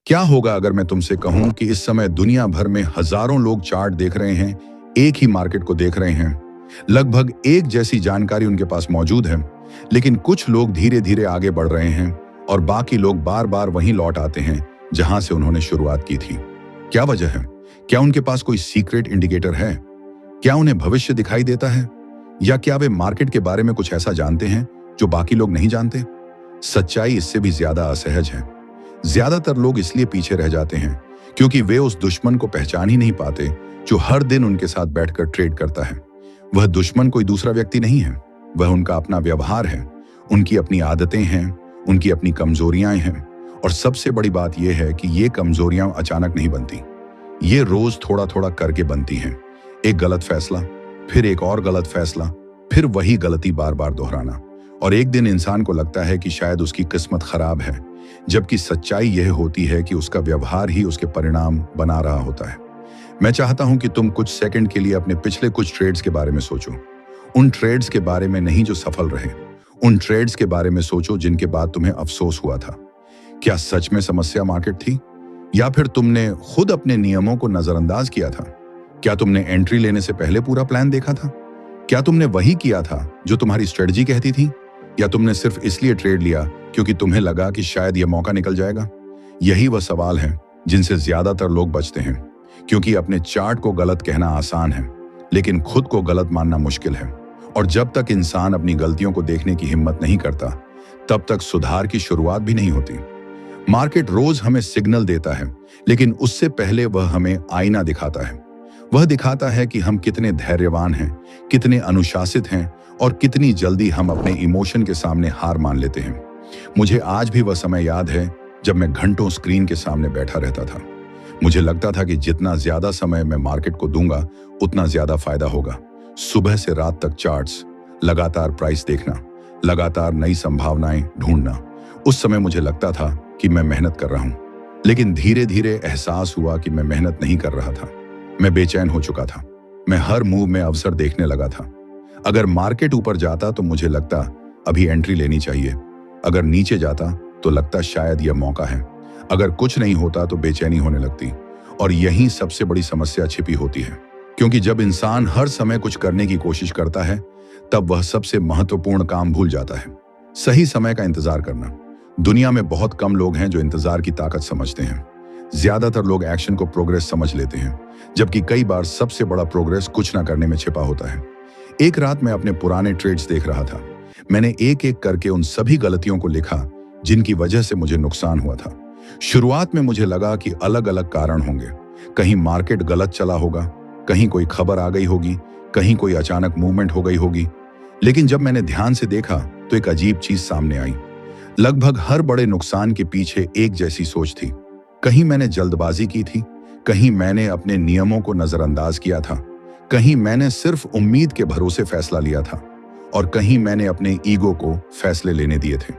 क्या होगा अगर मैं तुमसे कहूं कि इस समय दुनिया भर में हजारों लोग चार्ट देख रहे हैं, एक ही मार्केट को देख रहे हैं, लगभग एक जैसी जानकारी उनके पास मौजूद है, लेकिन कुछ लोग धीरे धीरे आगे बढ़ रहे हैं और बाकी लोग बार बार वहीं लौट आते हैं जहां से उन्होंने शुरुआत की थी। क्या वजह है? क्या उनके पास कोई सीक्रेट इंडिकेटर है? क्या उन्हें भविष्य दिखाई देता है? या क्या वे मार्केट के बारे में कुछ ऐसा जानते हैं जो बाकी लोग नहीं जानते? सच्चाई इससे भी ज्यादा असहज है। ज्यादातर लोग इसलिए पीछे रह जाते हैं क्योंकि वे उस दुश्मन को पहचान ही नहीं पाते जो हर दिन उनके साथ बैठकर ट्रेड करता है। वह दुश्मन कोई दूसरा व्यक्ति नहीं है, वह उनका अपना व्यवहार है, उनकी अपनी आदतें हैं, उनकी अपनी कमजोरियां हैं। और सबसे बड़ी बात यह है कि ये कमजोरियां अचानक नहीं बनती, ये रोज थोड़ा थोड़ा करके बनती हैं। एक गलत फैसला, फिर एक और गलत फैसला, फिर वही गलती बार बार दोहराना। और एक दिन इंसान को लगता है कि शायद उसकी किस्मत खराब है, जबकि सच्चाई यह होती है कि उसका व्यवहार ही उसके परिणाम बना रहा होता है। मैं चाहता हूं कि तुम कुछ सेकंड के लिए अपने पिछले कुछ ट्रेड्स के बारे में सोचो। उन ट्रेड्स के बारे में नहीं जो सफल रहे, उन ट्रेड्स के बारे में सोचो जिनके बाद तुम्हें अफसोस हुआ था। क्या सच में समस्या मार्केट थी, या फिर तुमने खुद अपने नियमों को नजरअंदाज किया था? क्या तुमने एंट्री लेने से पहले पूरा प्लान देखा था? क्या तुमने वही किया था जो तुम्हारी स्ट्रेटजी कहती थी, या तुमने सिर्फ इसलिए ट्रेड लिया क्योंकि तुम्हें लगा कि शायद यह मौका निकल जाएगा? यही वह सवाल है जिनसे ज्यादातर लोग बचते हैं, क्योंकि अपने चार्ट को गलत कहना आसान है, लेकिन खुद को गलत मानना मुश्किल है। और जब तक इंसान अपनी गलतियों को देखने की हिम्मत नहीं करता, तब तक सुधार की शुरुआत भी नहीं होती। मार्केट रोज हमें सिग्नल देता है, लेकिन उससे पहले वह हमें आईना दिखाता है। वह दिखाता है कि हम कितने धैर्यवान हैं, कितने अनुशासित हैं, और कितनी जल्दी हम अपने इमोशन के सामने हार मान लेते हैं। मुझे आज भी वह समय याद है जब मैं घंटों स्क्रीन के सामने बैठा रहता था। मुझे लगता था कि जितना ज्यादा समय मैं मार्केट को दूंगा, उतना ज्यादा फायदा होगा। सुबह से रात तक चार्ट्स, लगातार प्राइस देखना, लगातार नई संभावनाएं ढूंढना। उस समय मुझे लगता था कि मैं मेहनत कर रहा हूं, लेकिन धीरे धीरे एहसास हुआ कि मैं मेहनत नहीं कर रहा था। मैं बेचैन हो चुका था। मैं हर मूव में अवसर देखने लगा था। अगर मार्केट ऊपर जाता तो मुझे लगता अभी एंट्री लेनी चाहिए, अगर नीचे जाता तो लगता शायद यह मौका है, अगर कुछ नहीं होता तो बेचैनी होने लगती। और यही सबसे बड़ी समस्या छिपी होती है, क्योंकि जब इंसान हर समय कुछ करने की कोशिश करता है, तब वह सबसे महत्वपूर्ण काम भूल जाता है, सही समय का इंतजार करना। दुनिया में बहुत कम लोग हैं जो इंतजार की ताकत समझते हैं। ज्यादातर लोग एक्शन को प्रोग्रेस समझ लेते हैं, जबकि कई बार सबसे बड़ा प्रोग्रेस कुछ ना करने में छिपा होता है। एक रात मैं अपने पुराने ट्रेड्स देख रहा था। मैंने एक एक करके उन सभी गलतियों को लिखा जिनकी वजह से मुझे नुकसान हुआ था। शुरुआत में मुझे लगा कि अलग अलग कारण होंगे। कहीं मार्केट गलत चला होगा, कहीं कोई खबर आ गई होगी, कहीं कोई अचानक मूवमेंट हो गई होगी। लेकिन जब मैंने ध्यान से देखा तो एक अजीब चीज सामने आई। लगभग हर बड़े नुकसान के पीछे एक जैसी सोच थी। कहीं मैंने जल्दबाजी की थी, कहीं मैंने अपने नियमों को नजरअंदाज किया था, कहीं मैंने सिर्फ उम्मीद के भरोसे फैसला लिया था, और कहीं मैंने अपने ईगो को फैसले लेने दिए थे।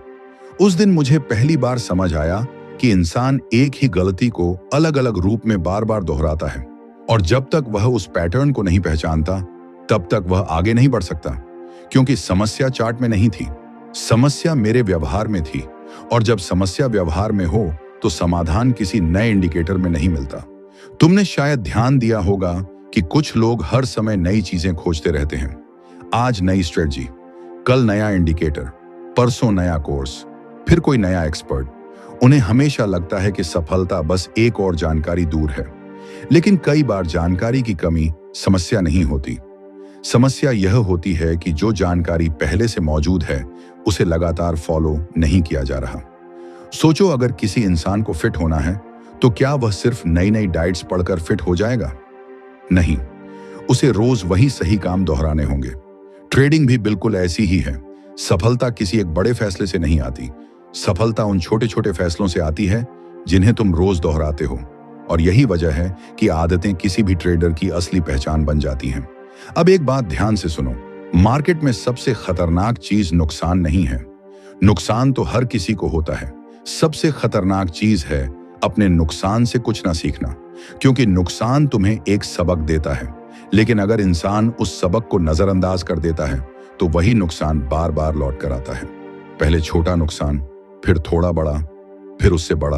उस दिन मुझे पहली बार समझ आया कि इंसान एक ही गलती को अलग अलग रूप में बार बार दोहराता है, और जब तक वह उस पैटर्न को नहीं पहचानता, तब तक वह आगे नहीं बढ़ सकता। क्योंकि समस्या चार्ट में नहीं थी, समस्या मेरे व्यवहार में थी। और जब समस्या व्यवहार में हो तो समाधान किसी नए इंडिकेटर में नहीं मिलता। तुमने शायद ध्यान दिया होगा कि कुछ लोग हर समय नई चीजें खोजते रहते हैं। आज नई स्ट्रेटजी, कल नया इंडिकेटर, परसों नया कोर्स, फिर कोई नया एक्सपर्ट। उन्हें हमेशा लगता है कि सफलता बस एक और जानकारी दूर है। लेकिन कई बार जानकारी की कमी समस्या नहीं होती। समस्या यह होती है कि जो जानकारी पहले से मौजूद है, उसे लगातार फॉलो नहीं किया जा रहा। सोचो, अगर किसी इंसान को फिट होना है तो क्या वह सिर्फ नई नई डाइट्स पढ़कर फिट हो जाएगा? नहीं, उसे रोज वही सही काम दोहराने होंगे। ट्रेडिंग भी बिल्कुल ऐसी ही है। सफलता किसी एक बड़े फैसले से नहीं आती। सफलता उन छोटे छोटे फैसलों से आती है जिन्हें तुम रोज दोहराते हो। और यही वजह है कि आदतें किसी भी ट्रेडर की असली पहचान बन जाती हैं। अब एक बात ध्यान से सुनो, मार्केट में सबसे खतरनाक चीज नुकसान नहीं है। नुकसान तो हर किसी को होता है। सबसे खतरनाक चीज है अपने नुकसान से कुछ ना सीखना, क्योंकि नुकसान तुम्हें एक सबक देता है। लेकिन अगर इंसान उस सबक को नजरअंदाज कर देता है तो वही नुकसान बार बार लौट कर आता है। पहले छोटा नुकसान, फिर थोड़ा बड़ा, फिर उससे बड़ा,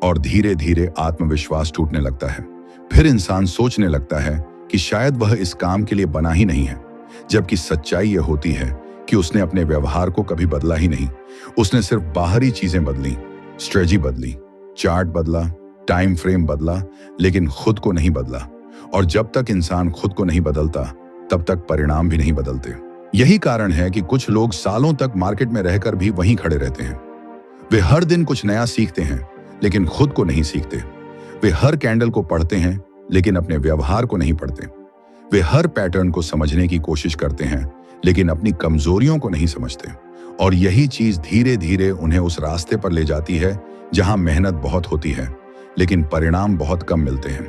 और धीरे धीरे आत्मविश्वास टूटने लगता है। फिर इंसान सोचने लगता है कि शायद वह इस काम के लिए बना ही नहीं है, जबकि सच्चाई यह होती है कि उसने अपने व्यवहार को कभी बदला ही नहीं। उसने सिर्फ बाहरी चीजें बदली, स्ट्रेटजी बदली, चार्ट बदला, टाइम फ्रेम बदला, लेकिन खुद को नहीं बदला। और जब तक इंसान खुद को नहीं बदलता, तब तक परिणाम भी नहीं बदलते। यही कारण है कि कुछ लोग सालों तक मार्केट में रहकर भी वहीं खड़े रहते हैं। वे हर दिन कुछ नया सीखते हैं, लेकिन खुद को नहीं सीखते। वे हर कैंडल को पढ़ते हैं, लेकिन अपने व्यवहार को नहीं पढ़ते। वे हर पैटर्न को समझने की कोशिश करते हैं, लेकिन अपनी कमजोरियों को नहीं समझते। और यही चीज धीरे धीरे उन्हें उस रास्ते पर ले जाती है जहां मेहनत बहुत होती है, लेकिन परिणाम बहुत कम मिलते हैं।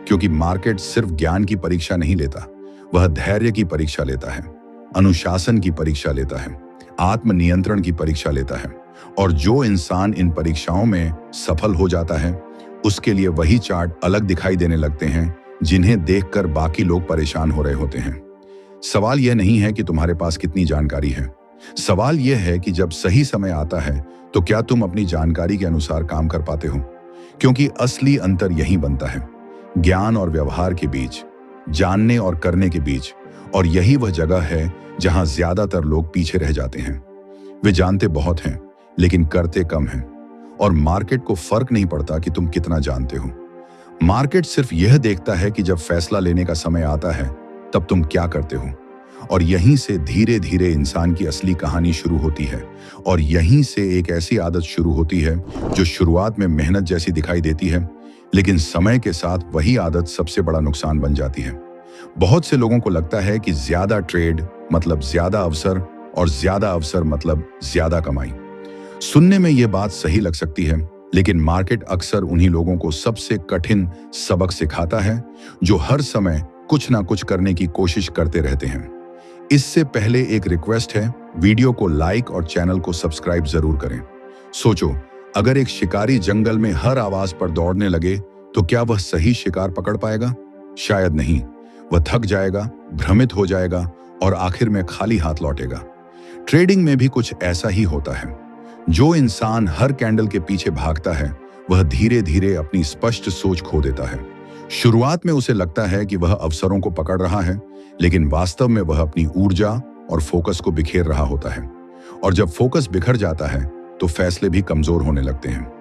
क्योंकि मार्केट सिर्फ ज्ञान की परीक्षा नहीं लेता, वह धैर्य की परीक्षा लेता है, अनुशासन की परीक्षा लेता है, आत्मनियंत्रण की परीक्षा लेता है। और जो इंसान इन परीक्षाओं में सफल हो जाता है, उसके लिए वही चार्ट अलग दिखाई देने लगते हैं जिन्हें देखकर बाकी लोग परेशान हो रहे होते हैं। सवाल यह नहीं है कि तुम्हारे पास कितनी जानकारी है, सवाल यह है कि जब सही समय आता है तो क्या तुम अपनी जानकारी के अनुसार काम कर पाते हो। क्योंकि असली अंतर यही बनता है, ज्ञान और व्यवहार के बीच, जानने और करने के बीच। और यही वह जगह है जहां ज्यादातर लोग पीछे रह जाते हैं। वे जानते बहुत हैं, लेकिन करते कम हैं। और मार्केट को फर्क नहीं पड़ता कि तुम कितना जानते हो। मार्केट सिर्फ यह देखता है कि जब फैसला लेने का समय आता है, तब तुम क्या करते हो। और यहीं से धीरे धीरे इंसान की असली कहानी शुरू होती है। और यहीं से एक ऐसी आदत शुरू होती है जो शुरुआत में मेहनत जैसी दिखाई देती है, लेकिन समय के साथ वही आदत सबसे बड़ा नुकसान बन जाती है। बहुत से लोगों को लगता है कि ज्यादा ट्रेड मतलब ज्यादा अवसर, और ज्यादा अवसर मतलब ज्यादा कमाई। सुनने में यह बात सही लग सकती है, लेकिन मार्केट अक्सर उन्हीं लोगों को सबसे कठिन सबक सिखाता है जो हर समय कुछ ना कुछ करने की कोशिश करते रहते हैं। इससे पहले एक रिक्वेस्ट है, वीडियो को लाइक और चैनल को सब्सक्राइब जरूर करें। सोचो, अगर एक शिकारी जंगल में हर आवाज पर दौड़ने लगे तो क्या वह सही शिकार पकड़ पाएगा? शायद नहीं। वह थक जाएगा, भ्रमित हो जाएगा और आखिर में खाली हाथ लौटेगा। ट्रेडिंग में भी कुछ ऐसा ही होता है। जो इंसान हर कैंडल के पीछे भागता है, वह धीरे धीरे अपनी स्पष्ट सोच खो देता है। शुरुआत में उसे लगता है कि वह अवसरों को पकड़ रहा है, लेकिन वास्तव में वह अपनी ऊर्जा और फोकस को बिखेर रहा होता है। और जब फोकस बिखर जाता है, तो फैसले भी कमजोर होने लगते हैं।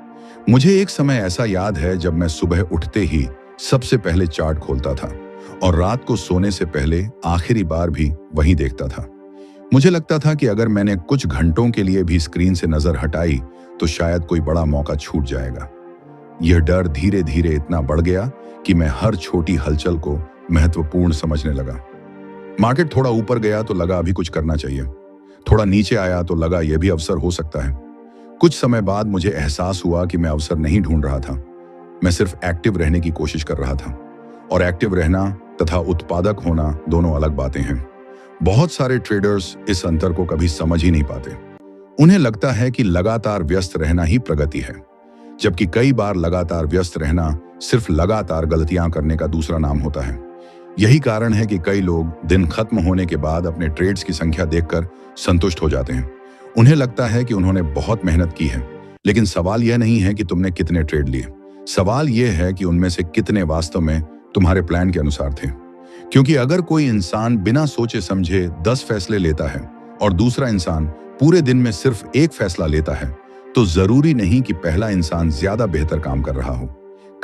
मुझे एक समय ऐसा याद है जब मैं सुबह उठते ही सबसे पहले चार्ट खोलता था और रात को सोने से पहले आखिरी बार भी वही देखता था। मुझे लगता था कि अगर मैंने कुछ घंटों के लिए भी स्क्रीन से नजर हटाई तो शायद कोई बड़ा मौका छूट जाएगा। यह डर धीरे धीरे इतना बढ़ गया कि मैं हर छोटी हलचल को महत्वपूर्ण समझने लगा। मार्केट थोड़ा ऊपर गया तो लगा अभी कुछ करना चाहिए, थोड़ा नीचे आया तो लगा यह भी अवसर हो सकता है। कुछ समय बाद मुझे एहसास हुआ कि मैं अवसर नहीं ढूंढ रहा था, मैं सिर्फ एक्टिव रहने की कोशिश कर रहा था। और एक्टिव रहना तथा उत्पादक होना दोनों अलग बातें हैं। बहुत सारे ट्रेडर्स इस अंतर को कभी समझ ही नहीं पाते। उन्हें लगता है कि लगातार व्यस्त रहना ही प्रगति है, जबकि कई बार लगातार व्यस्त रहना सिर्फ लगातार गलतियां करने का दूसरा नाम होता है। यही कारण है कि कई लोग दिन खत्म होने के बाद अपने ट्रेड्स की संख्या देखकर संतुष्ट हो जाते हैं। उन्हें लगता है कि उन्होंने बहुत मेहनत की है, लेकिन सवाल यह नहीं है कि तुमने कितने ट्रेड लिए। सवाल यह है कि उनमें से कितने वास्तव में तुम्हारे प्लान के अनुसार थे। क्योंकि अगर कोई इंसान बिना सोचे समझे 10 फैसले लेता है और दूसरा इंसान पूरे दिन में सिर्फ एक फैसला लेता है, तो जरूरी नहीं कि पहला इंसान ज्यादा बेहतर काम कर रहा हो।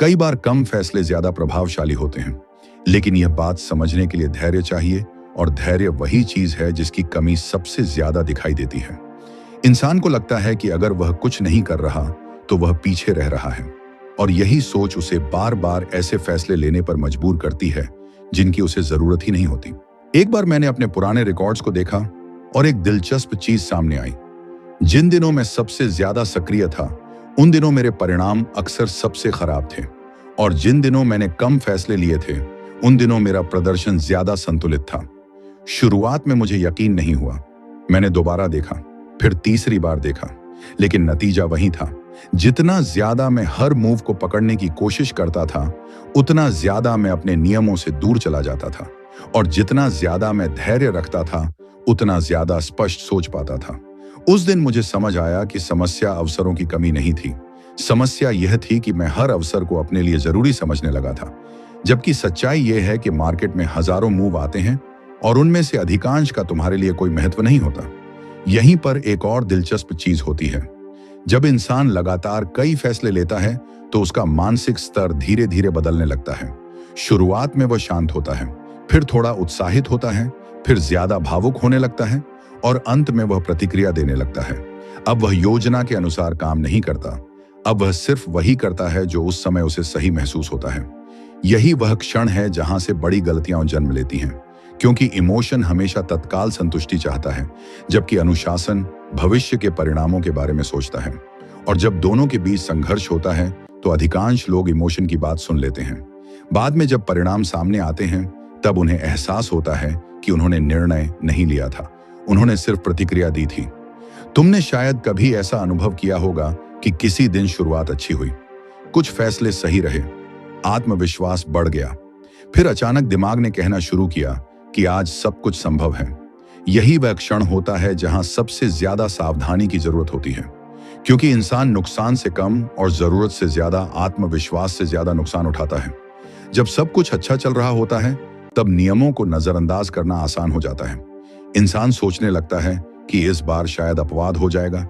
कई बार कम फैसले ज्यादा प्रभावशाली होते हैं, लेकिन यह बात समझने के लिए धैर्य चाहिए, और धैर्य वही चीज है जिसकी कमी सबसे ज्यादा दिखाई देती है। इंसान को लगता है कि अगर वह कुछ नहीं कर रहा तो वह पीछे रह रहा है, और यही सोच उसे बार बार ऐसे फैसले लेने पर मजबूर करती है जिनकी उसे जरूरत ही नहीं होती। एक बार मैंने अपने पुराने रिकॉर्ड्स को देखा और एक दिलचस्प चीज सामने आई। जिन दिनों मैं सबसे ज्यादा सक्रिय था, उन दिनों मेरे परिणाम अक्सर सबसे खराब थे, और जिन दिनों मैंने कम फैसले लिए थे, उन दिनों मेरा प्रदर्शन ज्यादा संतुलित था। शुरुआत में मुझे यकीन नहीं हुआ। मैंने दोबारा देखा, फिर तीसरी बार देखा, लेकिन नतीजा वही था। जितना ज्यादा मैं हर मूव को पकड़ने की कोशिश करता था, उतना ज्यादा मैं अपने नियमों से दूर चला जाता था, और जितना ज्यादा मैं धैर्य रखता था, उतना ज्यादा स्पष्ट सोच पाता था। उस दिन मुझे समझ आया कि समस्या अवसरों की कमी नहीं थी, समस्या यह थी कि मैं हर अवसर को अपने लिए जरूरी समझने लगा था, जबकि सच्चाई यह है कि मार्केट में हजारों मूव आते हैं और उनमें से अधिकांश का तुम्हारे लिए कोई महत्व नहीं होता। यहीं पर एक और दिलचस्प चीज होती है। जब इंसान लगातार कई फैसले लेता है तो उसका मानसिक स्तर धीरे धीरे बदलने लगता है। शुरुआत में वह शांत होता है, फिर थोड़ा उत्साहित होता है, फिर ज्यादा भावुक होने लगता है और अंत में वह प्रतिक्रिया देने लगता है। अब वह योजना के अनुसार काम नहीं करता, अब वह सिर्फ वही करता है जो उस समय उसे सही महसूस होता है। यही वह क्षण है जहां से बड़ी गलतियां जन्म लेती हैं, क्योंकि इमोशन हमेशा तत्काल संतुष्टि चाहता है, जबकि अनुशासन भविष्य के परिणामों के बारे में सोचता है। और जब दोनों के बीच संघर्ष होता है तो अधिकांश लोग इमोशन की बात सुन लेते हैं। बाद में जब परिणाम सामने आते हैं तब उन्हें एहसास होता है कि उन्होंने निर्णय नहीं लिया था, उन्होंने सिर्फ प्रतिक्रिया दी थी। तुमने शायद कभी ऐसा अनुभव किया होगा कि किसी दिन शुरुआत अच्छी हुई, कुछ फैसले सही रहे, आत्मविश्वास बढ़ गया, फिर अचानक दिमाग ने कहना शुरू किया कि आज सब कुछ संभव है। यही वह क्षण होता है जहां सबसे ज्यादा सावधानी की जरूरत होती है, क्योंकि इंसान नुकसान से कम और जरूरत से ज्यादा आत्मविश्वास से ज्यादा नुकसान उठाता है। जब सब कुछ अच्छा चल रहा होता है तब नियमों को नजरअंदाज करना आसान हो जाता है। इंसान सोचने लगता है कि इस बार शायद अपवाद हो जाएगा,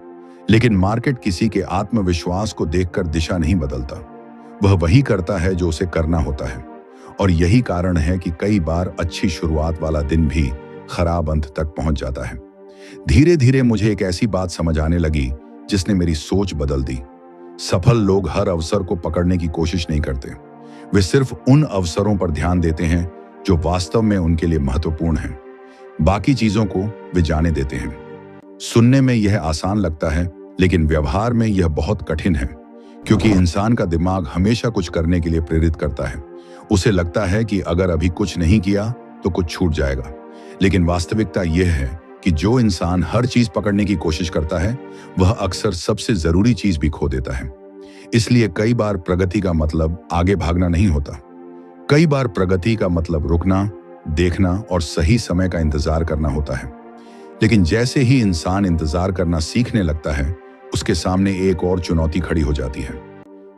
लेकिन मार्केट किसी के आत्मविश्वास को देखकर दिशा नहीं बदलता। वह वही करता है जो उसे करना होता है। और यही कारण है कि कई बार अच्छी शुरुआत वाला दिन भी खराब अंत तक पहुंच जाता है। धीरे धीरे मुझे एक ऐसी बात समझ आने लगी जिसने मेरी सोच बदल दी। सफल लोग हर अवसर को पकड़ने की कोशिश नहीं करते, वे सिर्फ उन अवसरों पर ध्यान देते हैं जो वास्तव में उनके लिए महत्वपूर्ण हैं। बाकी चीजों को वे जाने देते हैं। सुनने में यह आसान लगता है, लेकिन व्यवहार में यह बहुत कठिन है, क्योंकि इंसान का दिमाग हमेशा कुछ करने के लिए प्रेरित करता है। उसे लगता है कि अगर अभी कुछ नहीं किया तो कुछ छूट जाएगा। लेकिन वास्तविकता यह है कि जो इंसान हर चीज पकड़ने की कोशिश करता है वह अक्सर सबसे जरूरी चीज भी खो देता है। इसलिए कई बार प्रगति का मतलब आगे भागना नहीं होता। कई बार प्रगति का मतलब रुकना, देखना और सही समय का इंतजार करना होता है। लेकिन जैसे ही इंसान इंतजार करना सीखने लगता है, उसके सामने एक और चुनौती खड़ी हो जाती है।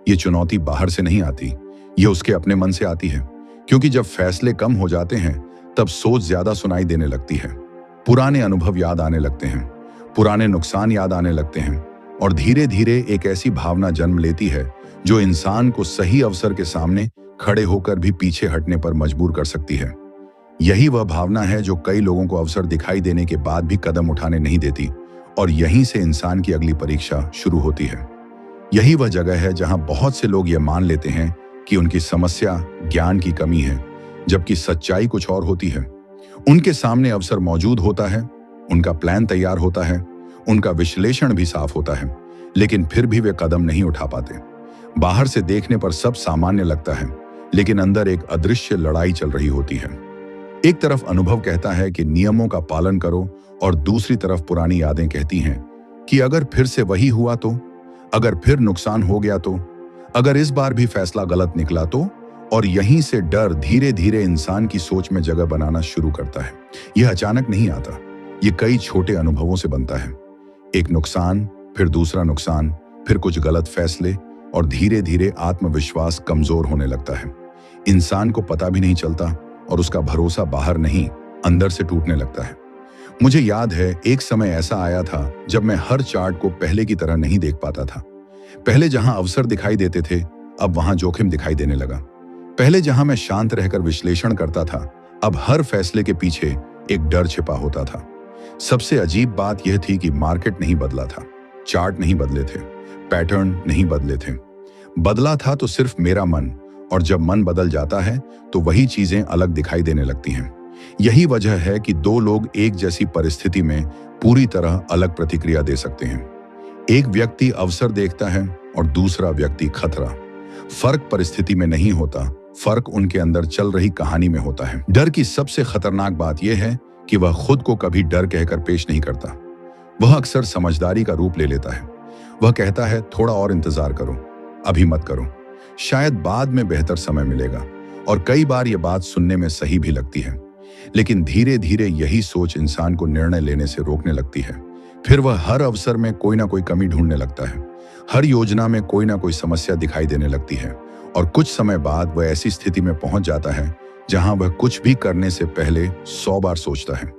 ये चुनौती बाहर से नहीं आती, ये उसके अपने मन से आती है। क्योंकि जब फैसले कम हो जाते हैं तब सोच ज्यादा सुनाई देने लगती है। पुराने अनुभव याद आने लगते हैं, पुराने नुकसान याद आने लगते हैं और धीरे धीरे एक ऐसी भावना जन्म लेती है जो इंसान को सही अवसर के सामने खड़े होकर भी पीछे हटने पर मजबूर कर सकती है। यही वह भावना है जो कई लोगों को अवसर दिखाई देने के बाद भी कदम उठाने नहीं देती और यहीं से इंसान की अगली परीक्षा शुरू होती है। यही वह जगह है जहां बहुत से लोग यह मान लेते हैं कि उनकी समस्या ज्ञान की कमी है, जबकि सच्चाई कुछ और होती है। उनके सामने अवसर मौजूद होता है, उनका प्लान तैयार होता है, उनका विश्लेषण भी साफ होता है, लेकिन फिर भी वे कदम नहीं उठा पाते। बाहर से देखने पर सब सामान्य लगता है, लेकिन अंदर एक अदृश्य लड़ाई चल रही होती है। एक तरफ अनुभव कहता है कि नियमों का पालन करो और दूसरी तरफ पुरानी यादें कहती हैं कि अगर फिर से वही हुआ तो, अगर फिर नुकसान हो गया तो, अगर इस बार भी फैसला गलत निकला तो। और यहीं से डर धीरे धीरे इंसान की सोच में जगह बनाना शुरू करता है। यह अचानक नहीं आता, यह कई छोटे अनुभवों से बनता है। एक नुकसान, फिर दूसरा नुकसान, फिर कुछ गलत फैसले और धीरे धीरे आत्मविश्वास कमजोर होने लगता है। इंसान को पता भी नहीं चलता और उसका भरोसा बाहर नहीं, अंदर से टूटने लगता है। मुझे याद है एक समय ऐसा आया था जब मैं हर चार्ट को पहले की तरह नहीं देख पाता था। पहले जहां अवसर दिखाई देते थे, अब वहां जोखिम दिखाई देने लगा। पहले जहां मैं शांत रहकर विश्लेषण करता था, अब हर फैसले के पीछे एक डर छिपा होता था। सबसे अजीब बात यह थी कि मार्केट नहीं बदला था, चार्ट नहीं बदले थे, पैटर्न नहीं बदले थे। बदला था तो सिर्फ मेरा मन, और जब मन बदल जाता है तो वही चीजें अलग दिखाई देने लगती हैं। यही वजह है कि दो लोग एक जैसी परिस्थिति में पूरी तरह अलग प्रतिक्रिया दे सकते हैं। एक व्यक्ति अवसर देखता है और दूसरा व्यक्ति खतरा। फर्क परिस्थिति में नहीं होता, फर्क उनके अंदर चल रही कहानी में होता है। डर की सबसे खतरनाक बात यह है कि वह खुद को कभी डर कहकर पेश नहीं करता। वह अक्सर समझदारी का रूप ले लेता है। वह कहता है थोड़ा और इंतजार करो, अभी मत करो, शायद बाद में बेहतर समय मिलेगा। और कई बार यह बात सुनने में सही भी लगती है, लेकिन धीरे धीरे यही सोच इंसान को निर्णय लेने से रोकने लगती है, फिर वह हर अवसर में कोई ना कोई कमी ढूंढने लगता है। हर योजना में कोई ना कोई समस्या दिखाई देने लगती है और कुछ समय बाद वह ऐसी स्थिति में पहुंच जाता है जहां वह कुछ भी करने से पहले 100 बार सोचता है।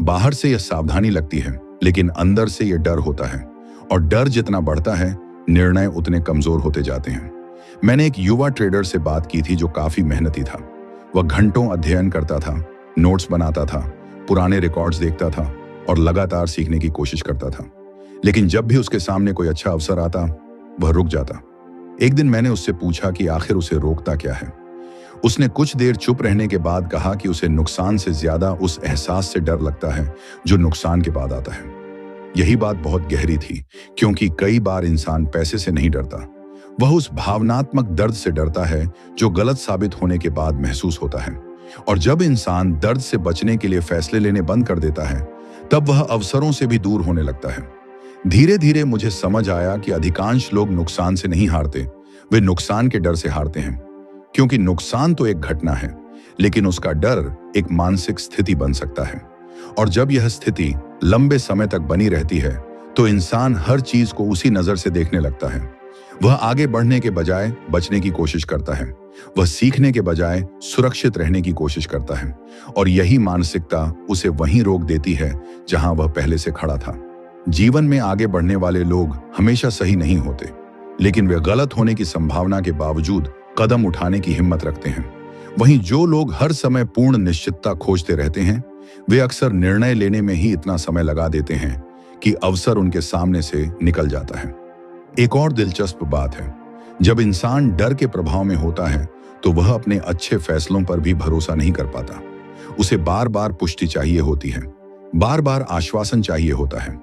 बाहर से यह सावधानी लगती है, लेकिन अंदर से यह डर होता है, और डर जितना बढ़ता है, निर्णय उतने कमजोर होते जाते हैं। मैंने एक युवा ट्रेडर से बात की थी जो काफी मेहनती था। वह घंटों अध्ययन करता था, नोट्स बनाता था, पुराने रिकॉर्ड्स देखता था और लगातार सीखने की कोशिश करता था। लेकिन जब भी उसके सामने कोई अच्छा अवसर आता, वह रुक जाता। एक दिन मैंने उससे पूछा कि आखिर उसे रोकता क्या है। उसने कुछ देर चुप रहने के बाद कहा कि उसे नुकसान से ज्यादा उस एहसास से डर लगता है जो नुकसान के बाद आता है। यही बात बहुत गहरी थी, क्योंकि कई बार इंसान पैसे से नहीं डरता, वह उस भावनात्मक दर्द से डरता है जो गलत साबित होने के बाद महसूस होता है। और जब इंसान दर्द से बचने के लिए फैसले लेने बंद कर देता है, तब वह अवसरों से भी दूर होने लगता है। धीरे धीरे मुझे समझ आया कि अधिकांश लोग नुकसान से नहीं हारते, वे नुकसान के डर से हारते हैं। क्योंकि नुकसान तो एक घटना है, लेकिन उसका डर एक मानसिक स्थिति बन सकता है, और जब यह स्थिति लंबे समय तक बनी रहती है तो इंसान हर चीज को उसी नजर से देखने लगता है। वह आगे बढ़ने के बजाय बचने की कोशिश करता है, वह सीखने के बजाय सुरक्षित रहने की कोशिश करता है, और यही मानसिकता उसे वहीं रोक देती है जहां वह पहले से खड़ा था। जीवन में आगे बढ़ने वाले लोग हमेशा सही नहीं होते, लेकिन वे गलत होने की संभावना के बावजूद कदम उठाने की हिम्मत रखते हैं। वहीं जो लोग हर समय पूर्ण निश्चितता खोजते रहते हैं, वे अक्सर निर्णय लेने में ही इतना समय लगा देते हैं कि अवसर उनके सामने से निकल जाता है। एक और दिलचस्प बात है, जब इंसान डर के प्रभाव में होता है तो वह अपने अच्छे फैसलों पर भी भरोसा नहीं कर पाता। उसे बार बार पुष्टि चाहिए होती है, बार बार आश्वासन चाहिए होता है।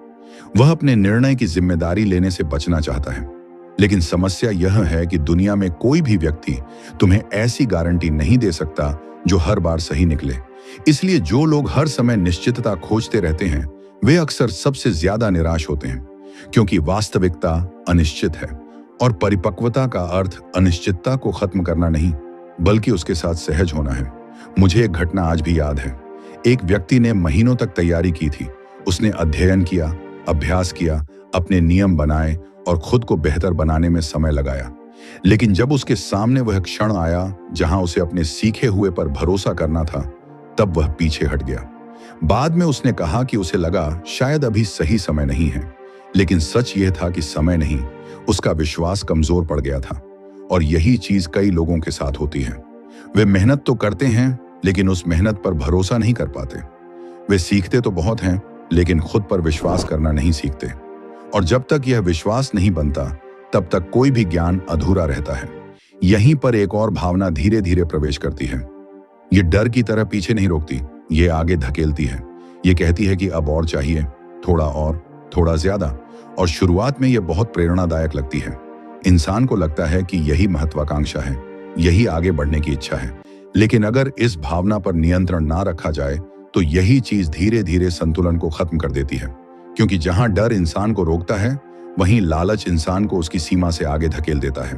वह अपने निर्णय की जिम्मेदारी लेने से बचना चाहता है। लेकिन समस्या यह है कि दुनिया में कोई भी व्यक्ति तुम्हें ऐसी गारंटी नहीं दे सकता जो हर बार सही निकले। इसलिए जो लोग हर समय निश्चितता खोजते रहते हैं, वे अक्सर सबसे ज्यादा निराश होते हैं, क्योंकि वास्तविकता अनिश्चित है और परिपक्वता का अर्थ अनिश्चितता को खत्म करना नहीं, बल्कि उसके साथ सहज होना है। मुझे एक घटना आज भी याद है। एक व्यक्ति ने महीनों तक तैयारी की थी। उसने अध्ययन किया, अभ्यास किया, अपने नियम बनाए और खुद को बेहतर बनाने में समय लगाया। लेकिन जब उसके सामने वह क्षण आया जहां उसे अपने सीखे हुए पर भरोसा करना था, तब वह पीछे हट गया। बाद में उसने कहा कि उसे लगा शायद अभी सही समय नहीं है, लेकिन सच यह था कि समय नहीं, उसका विश्वास कमजोर पड़ गया था। और यही चीज कई लोगों के साथ होती है। वे मेहनत तो करते हैं, लेकिन उस मेहनत पर भरोसा नहीं कर पाते। वे सीखते तो बहुत हैं, लेकिन खुद पर विश्वास करना नहीं सीखते। और जब तक यह विश्वास नहीं बनता, तब तक कोई भी ज्ञान अधूरा रहता है। यहीं पर एक और भावना धीरे धीरे प्रवेश करती है। ये डर की तरह पीछे नहीं रोकती, ये आगे धकेलती है। ये कहती है कि अब और चाहिए, थोड़ा और, थोड़ा ज्यादा। और शुरुआत में यह बहुत प्रेरणादायक लगती है। इंसान को लगता है कि यही महत्वाकांक्षा है, यही आगे बढ़ने की इच्छा है। लेकिन अगर इस भावना पर नियंत्रण ना रखा जाए, तो यही चीज धीरे धीरे संतुलन को खत्म कर देती है। क्योंकि जहां डर इंसान को रोकता है, वहीं लालच इंसान को उसकी सीमा से आगे धकेल देता है।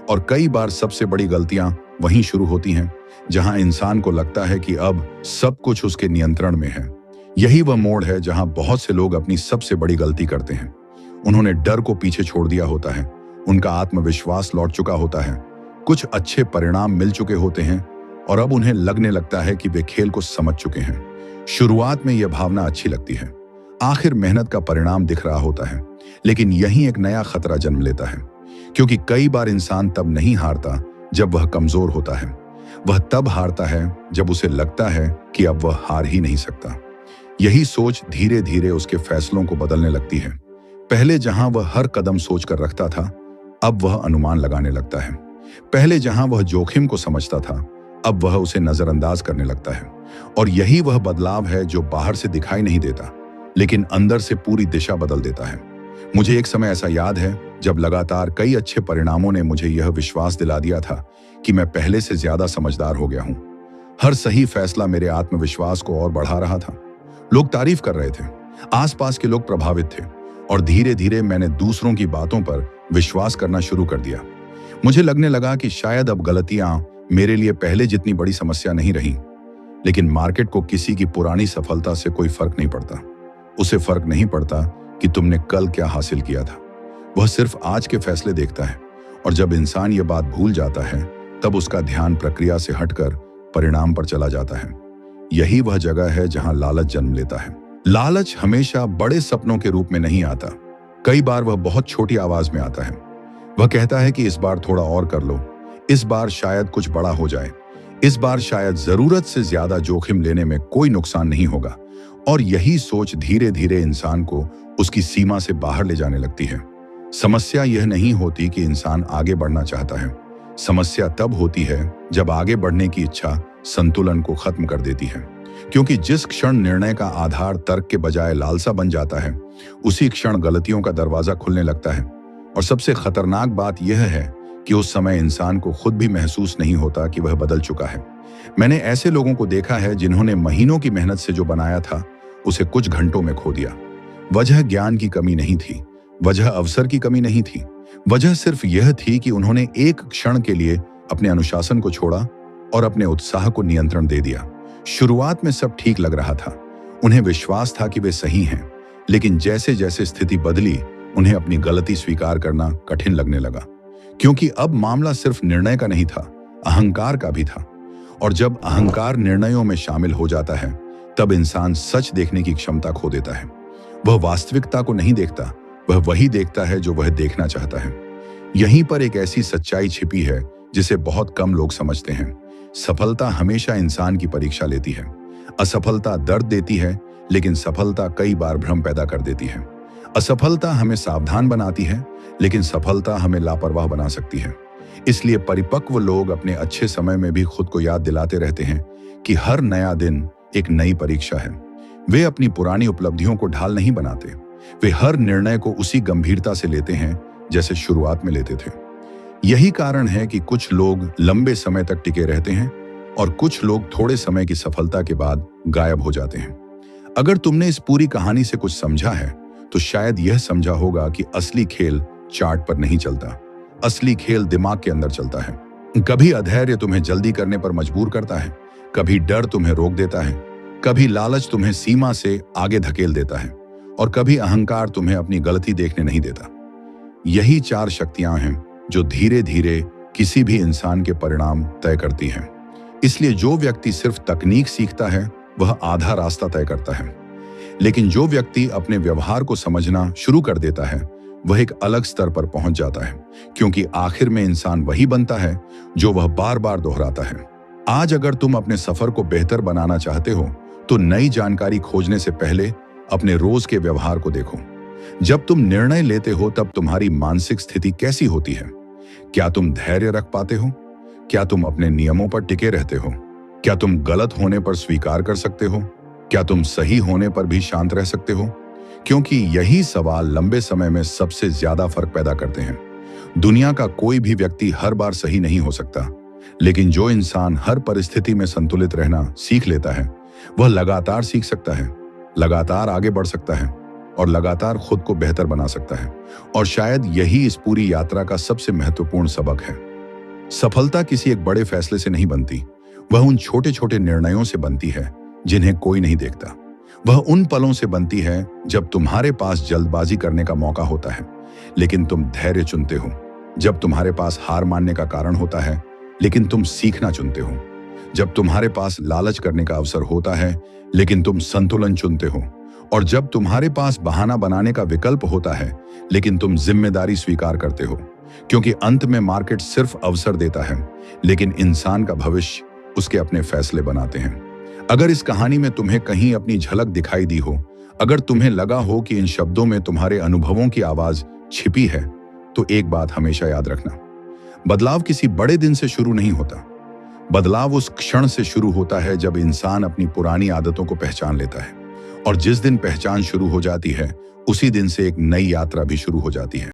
और कई बार सबसे बड़ी गलतियां वहीं शुरू होती हैं, जहां इंसान को लगता है कि अब सब कुछ उसके नियंत्रण में है। यही वह मोड़ है जहां बहुत से लोग अपनी सबसे बड़ी गलती करते हैं। उन्होंने डर को पीछे छोड़ दिया होता है, उनका आत्मविश्वास लौट चुका होता है, कुछ अच्छे परिणाम मिल चुके होते हैं, और अब उन्हें लगने लगता है कि वे खेल को समझ चुके हैं। शुरुआत में यह भावना अच्छी लगती है, आखिर मेहनत का परिणाम दिख रहा होता है। लेकिन यहीं एक नया खतरा जन्म लेता है, क्योंकि कई बार इंसान तब नहीं हारता जब वह कमजोर होता है। वह तब हारता है जब उसे लगता है कि अब वह हार ही नहीं सकता। यही सोच धीरे धीरे उसके फैसलों को बदलने लगती है। पहले जहां वह हर कदम सोचकर रखता था, अब वह अनुमान लगाने लगता है। पहले जहां वह जोखिम को समझता था, अब वह उसे नजरअंदाज करने लगता है। और यही वह बदलाव है जो बाहर से दिखाई नहीं देता, लेकिन अंदर से पूरी दिशा बदल देता है। मुझे एक समय ऐसा याद है जब लगातार कई अच्छे परिणामों ने मुझे यह विश्वास दिला दिया था कि मैं पहले से ज्यादा समझदार हो गया हूं। हर सही फैसला मेरे आत्मविश्वास को और बढ़ा रहा था। लोग तारीफ कर रहे थे, आसपास के लोग प्रभावित थे, और धीरे धीरे मैंने दूसरों की बातों पर विश्वास करना शुरू कर दिया। मुझे लगने लगा कि शायद अब गलतियां मेरे लिए पहले जितनी बड़ी समस्या नहीं रही। लेकिन मार्केट को किसी की पुरानी सफलता से कोई फर्क नहीं पड़ता। उसे फर्क नहीं पड़ता कि तुमने कल क्या हासिल किया था। वह सिर्फ आज के फैसले देखता है, और जब इंसान ये बात भूल जाता है तब उसका ध्यान प्रक्रिया से हटकर परिणाम पर चला जाता है। यही वह जगह है जहां लालच जन्म लेता है। लालच हमेशा बड़े सपनों के रूप में नहीं आता। कई बार वह बहुत छोटी आवाज में आता है। वह कहता है कि इस बार थोड़ा और कर लो, इस बार शायद कुछ बड़ा हो जाए, इस बार शायद जरूरत से ज्यादा जोखिम लेने में कोई नुकसान नहीं होगा। और यही सोच धीरे धीरे इंसान को उसकी सीमा से बाहर ले जाने लगती है। समस्या यह नहीं होती कि इंसान आगे बढ़ना चाहता है। समस्या तब होती है जब आगे बढ़ने की इच्छा संतुलन को खत्म कर देती है। क्योंकि जिस क्षण निर्णय का आधार तर्क के बजाय लालसा बन जाता है, उसी क्षण गलतियों का दरवाजा खुलने लगता है। और सबसे खतरनाक बात यह है कि उस समय इंसान को खुद भी महसूस नहीं होता कि वह बदल चुका है। मैंने ऐसे लोगों को देखा है जिन्होंने महीनों की मेहनत से जो बनाया था उसे कुछ घंटों में खो दिया। वजह ज्ञान की कमी नहीं थी, वजह अवसर की कमी नहीं थी, वजह सिर्फ यह थी कि उन्होंने एक क्षण के लिए अपने अनुशासन को छोड़ा और अपने उत्साह को नियंत्रण दे दिया। शुरुआत में सब ठीक लग रहा था, उन्हें विश्वास था कि वे सही हैं, लेकिन जैसे जैसे स्थिति बदली उन्हें अपनी गलती स्वीकार करना कठिन लगने लगा। क्योंकि अब मामला सिर्फ निर्णय का नहीं था, अहंकार का भी था। और जब अहंकार निर्णयों में शामिल हो जाता है तब इंसान सच देखने की क्षमता खो देता है। वह वास्तविकता को नहीं देखता, वह वही देखता है जो वह देखना चाहता है। यहीं पर एक ऐसी सच्चाई छिपी है जिसे बहुत कम लोग समझते हैं। सफलता हमेशा इंसान की परीक्षा लेती है। असफलता दर्द देती है, लेकिन सफलता कई बार भ्रम पैदा कर देती है। असफलता हमें सावधान बनाती है, लेकिन सफलता हमें लापरवाह बना सकती है। इसलिए परिपक्व लोग अपने अच्छे समय में भी खुद को याद दिलाते रहते हैं कि हर नया दिन एक नई परीक्षा है। वे अपनी पुरानी उपलब्धियों को ढाल नहीं बनाते, वे हर निर्णय को उसी गंभीरता से लेते हैं जैसे शुरुआत में लेते थे। यही कारण है कि कुछ लोग लंबे समय तक टिके रहते हैं और कुछ लोग थोड़े समय की सफलता के बाद गायब हो जाते हैं। अगर तुमने इस पूरी कहानी से कुछ समझा है तो शायद यह समझा होगा कि असली खेल चार्ट पर नहीं चलता, असली खेल दिमाग के अंदर चलता है। कभी अधैर्य तुम्हें जल्दी करने पर मजबूर करता है, कभी डर तुम्हें रोक देता है, कभी लालच तुम्हें सीमा से आगे धकेल देता है, और कभी अहंकार तुम्हें अपनी गलती देखने नहीं देता। यही चार शक्तियां हैं जो धीरे धीरे किसी भी इंसान के परिणाम तय करती हैं। इसलिए जो व्यक्ति सिर्फ तकनीक सीखता है वह आधा रास्ता तय करता है, लेकिन जो व्यक्ति अपने व्यवहार को समझना शुरू कर देता है वह एक अलग स्तर पर पहुंच जाता है। क्योंकि आखिर में इंसान वही बनता है जो वह बार बार दोहराता है। आज अगर तुम अपने सफर को बेहतर बनाना चाहते हो तो नई जानकारी खोजने से पहले अपने रोज के व्यवहार को देखो। जब तुम निर्णय लेते हो तब तुम्हारी मानसिक स्थिति कैसी होती है? क्या तुम धैर्य रख पाते हो? क्या तुम अपने नियमों पर टिके रहते हो? क्या तुम गलत होने पर स्वीकार कर सकते हो? क्या तुम सही होने पर भी शांत रह सकते हो? क्योंकि यही सवाल लंबे समय में सबसे ज्यादा फर्क पैदा करते हैं। दुनिया का कोई भी व्यक्ति हर बार सही नहीं हो सकता, लेकिन जो इंसान हर परिस्थिति में संतुलित रहना सीख लेता है वह लगातार सीख सकता है, लगातार आगे बढ़ सकता है और लगातार खुद को बेहतर बना सकता है। और शायद यही इस पूरी यात्रा का सबसे महत्वपूर्ण सबक है। सफलता किसी एक बड़े फैसले से नहीं बनती, वह उन छोटे छोटे निर्णयों से बनती है जिन्हें कोई नहीं देखता। वह उन पलों से बनती है जब तुम्हारे पास जल्दबाजी करने का मौका होता है लेकिन तुम धैर्य चुनते हो, जब तुम्हारे पास हार मानने का कारण होता है लेकिन तुम सीखना चुनते हो, जब तुम्हारे पास लालच करने का अवसर होता है लेकिन तुम संतुलन चुनते हो, और जब तुम्हारे पास बहाना बनाने का विकल्प होता है लेकिन तुम जिम्मेदारी स्वीकार करते हो। क्योंकि अंत में मार्केट सिर्फ अवसर देता है, लेकिन इंसान का भविष्य उसके अपने फैसले बनाते हैं। अगर इस कहानी में तुम्हें कहीं अपनी झलक दिखाई दी हो, अगर तुम्हें लगा हो कि इन शब्दों में तुम्हारे अनुभवों की आवाज छिपी है, तो एक बात हमेशा याद रखना, बदलाव किसी बड़े दिन से शुरू नहीं होता। बदलाव उस क्षण से शुरू होता है जब इंसान अपनी पुरानी आदतों को पहचान लेता है, और जिस दिन पहचान शुरू हो जाती है उसी दिन से एक नई यात्रा भी शुरू हो जाती है।